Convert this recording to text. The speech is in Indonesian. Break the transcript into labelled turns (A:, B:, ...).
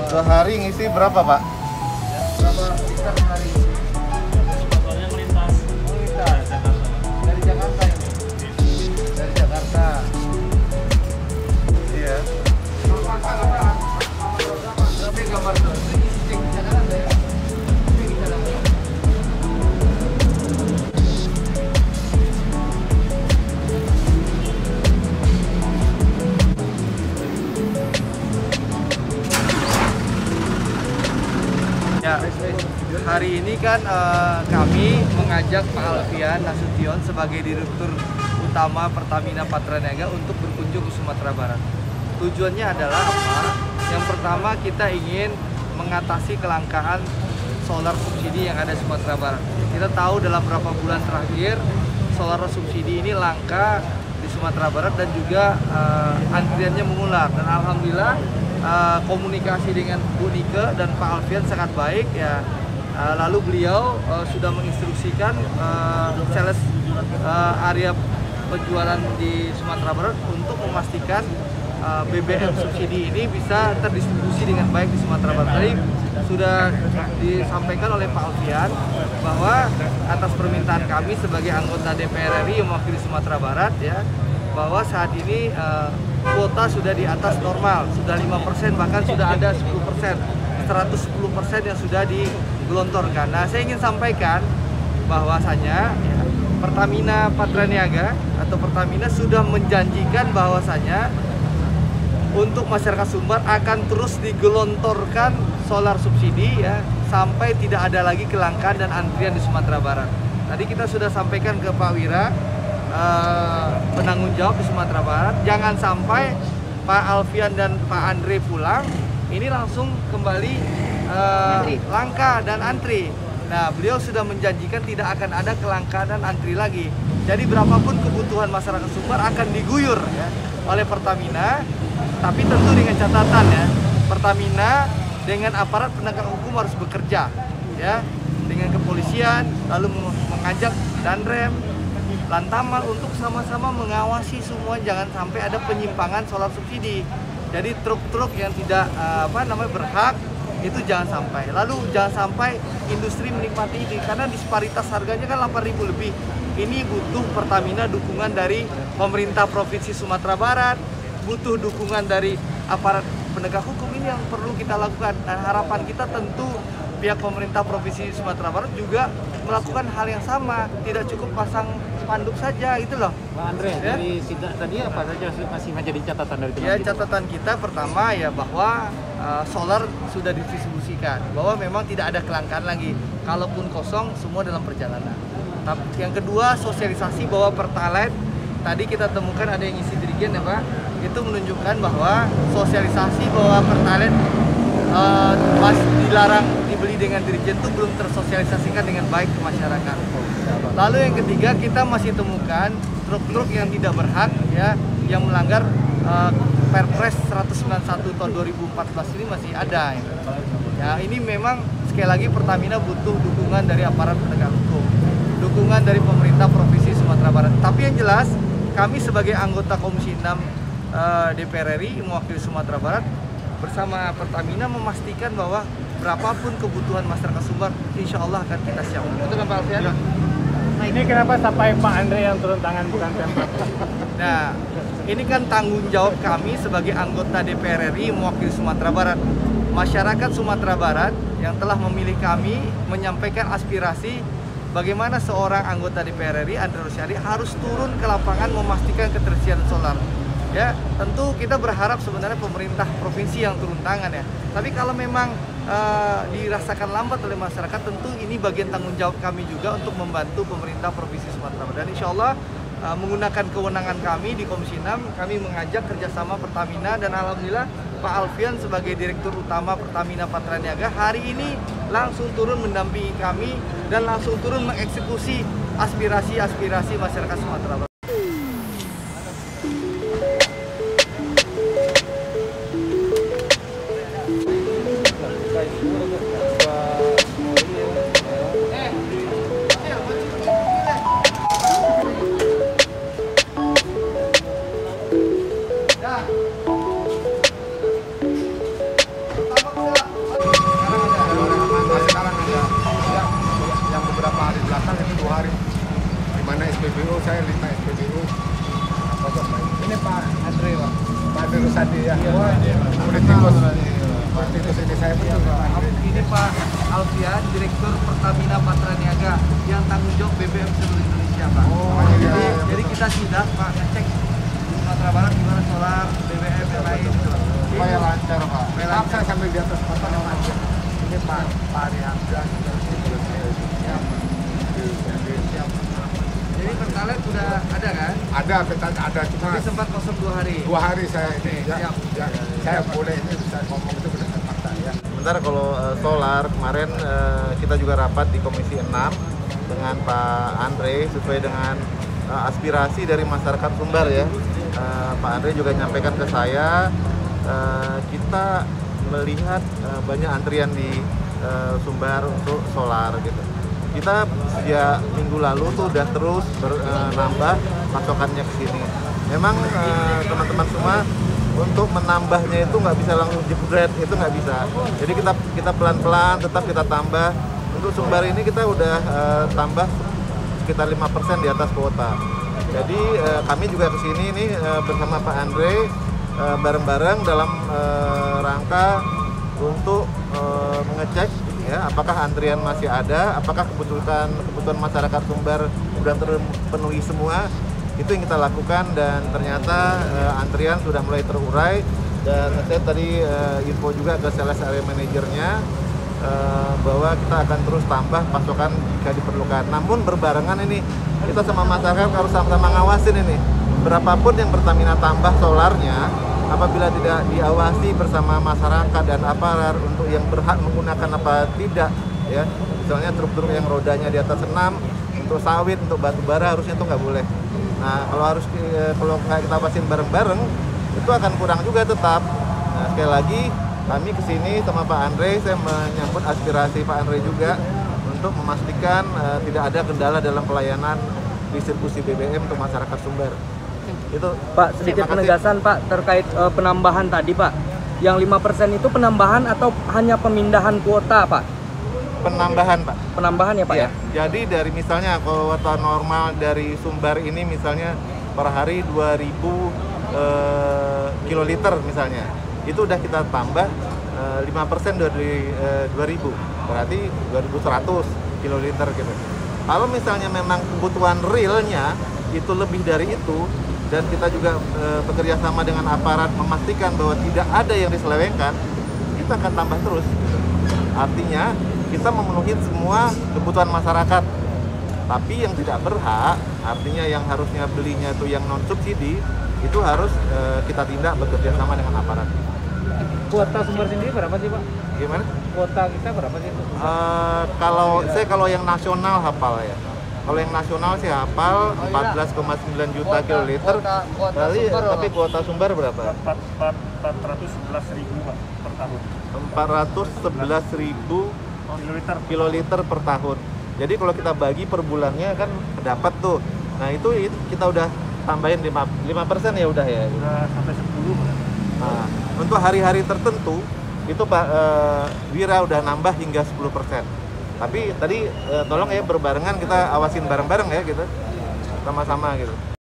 A: Sehari ngisi berapa, Pak?
B: Berapa liter sehari?
C: Motornya melintas.
B: Dari Jakarta ini? Dari Jakarta.
A: Iya.
B: Tapi gambar tuh, ini cek Jakarta ya? Ini Jakarta.
D: Ya, hari ini kan kami mengajak Pak Alfian Nasution sebagai Direktur Utama Pertamina Patraniaga untuk berkunjung ke Sumatera Barat. Tujuannya adalah apa? Yang pertama, kita ingin mengatasi kelangkaan solar subsidi yang ada di Sumatera Barat. Kita tahu dalam beberapa bulan terakhir solar subsidi ini langka di Sumatera Barat dan juga antriannya mengular. Dan alhamdulillah komunikasi dengan Bu Nike dan Pak Alfian sangat baik ya. Lalu beliau sudah menginstruksikan sales area penjualan di Sumatera Barat untuk memastikan BBM subsidi ini bisa terdistribusi dengan baik di Sumatera Barat. Tadi sudah disampaikan oleh Pak Alfian bahwa atas permintaan kami sebagai anggota DPR RI yang mewakili Sumatera Barat ya, bahwa saat ini kuota sudah di atas normal, sudah 5%, bahkan sudah ada 10%, 110% yang sudah digelontorkan. Nah, saya ingin sampaikan bahwasanya ya, Pertamina Patraniaga atau Pertamina sudah menjanjikan bahwasanya untuk masyarakat Sumbar akan terus digelontorkan solar subsidi ya, sampai tidak ada lagi kelangkaan dan antrian di Sumatera Barat. Tadi kita sudah sampaikan ke Pak Wira, penanggung jawab di Sumatera Barat, jangan sampai Pak Alfian dan Pak Andre pulang ini langsung kembali langka dan antri. Nah, beliau sudah menjanjikan tidak akan ada kelangkaan dan antri lagi. Jadi berapapun kebutuhan masyarakat Sumbar akan diguyur ya, oleh Pertamina, tapi tentu dengan catatan ya, Pertamina dengan aparat penegak hukum harus bekerja ya, dengan kepolisian, lalu mengajak Danrem, Lantamal untuk sama-sama mengawasi semua, jangan sampai ada penyimpangan solar subsidi. Jadi truk-truk yang tidak berhak itu jangan sampai. Lalu jangan sampai industri menikmati ini karena disparitas harganya kan 8.000 lebih. Ini butuh Pertamina dukungan dari pemerintah Provinsi Sumatera Barat, butuh dukungan dari aparat penegak hukum. Ini yang perlu kita lakukan. Dan harapan kita tentu pihak pemerintah Provinsi Sumatera Barat juga melakukan hal yang sama, tidak cukup pasang spanduk saja, itu loh.
C: Pak Andre, ya? Dari sidak tadi apa saja masih menjadi catatan dari teman-teman?
D: Ya, catatan kita pertama ya bahwa solar sudah didistribusikan, bahwa memang tidak ada kelangkaan lagi. Kalaupun kosong, semua dalam perjalanan. Yang kedua, sosialisasi bahwa Pertalite tadi kita temukan ada yang isi dirigen ya Pak, itu menunjukkan bahwa sosialisasi bahwa Pertalite dilarang dibeli dengan dirijen itu belum tersosialisasikan dengan baik ke masyarakat. Lalu yang ketiga, kita masih temukan truk-truk yang tidak berhak ya, yang melanggar Perpres 191 tahun 2014 ini masih ada ya. Ya, ini memang sekali lagi Pertamina butuh dukungan dari aparat penegak hukum, dukungan dari pemerintah Provinsi Sumatera Barat. Tapi yang jelas kami sebagai anggota Komisi 6 DPR RI mewakili Sumatera Barat bersama Pertamina memastikan bahwa berapapun kebutuhan masyarakat Sumbar, insya Allah akan kita siapkan. Betul kan Pak Alfian? Ya.
C: Nah, ini kenapa sampai Pak Andre yang turun tangan bukan Pemprov?
D: Nah, ini kan tanggung jawab kami sebagai anggota DPR RI mewakili Sumatera Barat. Masyarakat Sumatera Barat yang telah memilih kami menyampaikan aspirasi bagaimana seorang anggota DPR RI, Andre Rosiade, harus turun ke lapangan memastikan ketersediaan solar. Ya, tentu kita berharap sebenarnya pemerintah provinsi yang turun tangan ya. Tapi kalau memang dirasakan lambat oleh masyarakat, tentu ini bagian tanggung jawab kami juga untuk membantu pemerintah provinsi Sumatera Barat. Dan insya Allah menggunakan kewenangan kami di Komisi 6, kami mengajak kerjasama Pertamina dan alhamdulillah Pak Alfian sebagai Direktur Utama Pertamina Patraniaga hari ini langsung turun mendampingi kami dan langsung turun mengeksekusi aspirasi-aspirasi masyarakat Sumatera Barat.
A: Yang beberapa hari belakang itu 2 hari, di mana SPBU saya 5 SPBU. Ini Pak Andre, Pak Andre Rusadi ya. Politikus ini saya betul Pak Andre.
D: Ini Pak Alfian, Direktur Pertamina Patraniaga yang tanggung jawab BBM seluruh Indonesia, Pak. Jadi kita sidak Pak ngecek di Sumatera Barat gimana solar, BBM yang lain gitu.
A: Supaya lancar Pak. Maaf saya sambil di atas Bapak yang lancar. Ini Pak Ari Hamzah.
D: Jadi pertalite sudah ada kan?
A: Ada, ada cuma
D: Tapi sempat kosong 2 hari.
A: 2 hari saya ini.
D: Siap.
A: Saya boleh ini bisa ngomong itu berdasarkan fakta ya.
C: Sementara kalau solar kemarin kita juga rapat di Komisi 6 dengan Pak Andre sesuai dengan aspirasi dari masyarakat Sumbar ya. Pak Andre juga nyampaikan ke saya kita melihat banyak antrian di Sumbar untuk solar gitu. Kita sejak minggu lalu tuh udah terus nambah pasokannya ke sini. Memang teman-teman semua untuk menambahnya itu nggak bisa langsung jebret, itu nggak bisa. Jadi kita pelan-pelan tetap kita tambah. Untuk Sumbar ini kita udah tambah sekitar 5% di atas kuota. Jadi kami juga kesini nih bersama Pak Andre bareng-bareng dalam rangka untuk mengecek ya apakah antrian masih ada, apakah kebutuhan masyarakat Sumbar sudah terpenuhi semua. Itu yang kita lakukan dan ternyata antrian sudah mulai terurai dan saya tadi info juga ke sales area manajernya bahwa kita akan terus tambah pasokan jika diperlukan. Namun berbarengan ini kita sama masyarakat harus sama-sama ngawasin ini. Berapapun yang Pertamina tambah solarnya, apabila tidak diawasi bersama masyarakat dan aparat untuk yang berhak menggunakan apa tidak ya, misalnya truk-truk yang rodanya di atas 6 untuk sawit, untuk batu bara harusnya itu nggak boleh. Nah kalau kita awasin bareng-bareng itu akan kurang juga tetap. Nah, sekali lagi kami kesini sama Pak Andre, saya menyambut aspirasi Pak Andre juga untuk memastikan tidak ada kendala dalam pelayanan distribusi BBM untuk masyarakat Sumbar. Itu
E: Pak, sedikit penegasan Pak terkait penambahan tadi Pak. Yang 5% itu penambahan atau hanya pemindahan kuota Pak?
C: Penambahan Pak.
E: Penambahan ya Pak ya?
C: Jadi dari misalnya kuota normal dari Sumbar ini misalnya per hari 2000 kiloliter misalnya. Itu udah kita tambah 5% dari 2000. Berarti 2100 kiloliter gitu. Kalau misalnya memang kebutuhan realnya itu lebih dari itu, dan kita juga bekerja sama dengan aparat memastikan bahwa tidak ada yang diselewengkan, kita akan tambah terus. Artinya kita memenuhi semua kebutuhan masyarakat. Tapi yang tidak berhak, artinya yang harusnya belinya itu yang non subsidi, itu harus kita tindak bekerja sama dengan aparat.
E: Kuota Sumbar sendiri berapa sih Pak?
C: Gimana?
E: Kuota kita berapa sih?
C: Kalau yang nasional hafal ya. Kalau yang nasional sih hafal 14,9 juta kiloliter. Tapi kuota Sumbar berapa?
F: 411.000 Pak per tahun.
C: 411.000 kiloliter per tahun. Jadi kalau kita bagi per bulannya kan dapat tuh. Nah itu kita udah tambahin 5% ya udah ya.
F: Udah sampai 10.
C: Nah, untuk hari-hari tertentu itu Pak Wira udah nambah hingga 10%. Tapi tadi tolong ya berbarengan kita awasin bareng-bareng ya gitu, sama-sama gitu.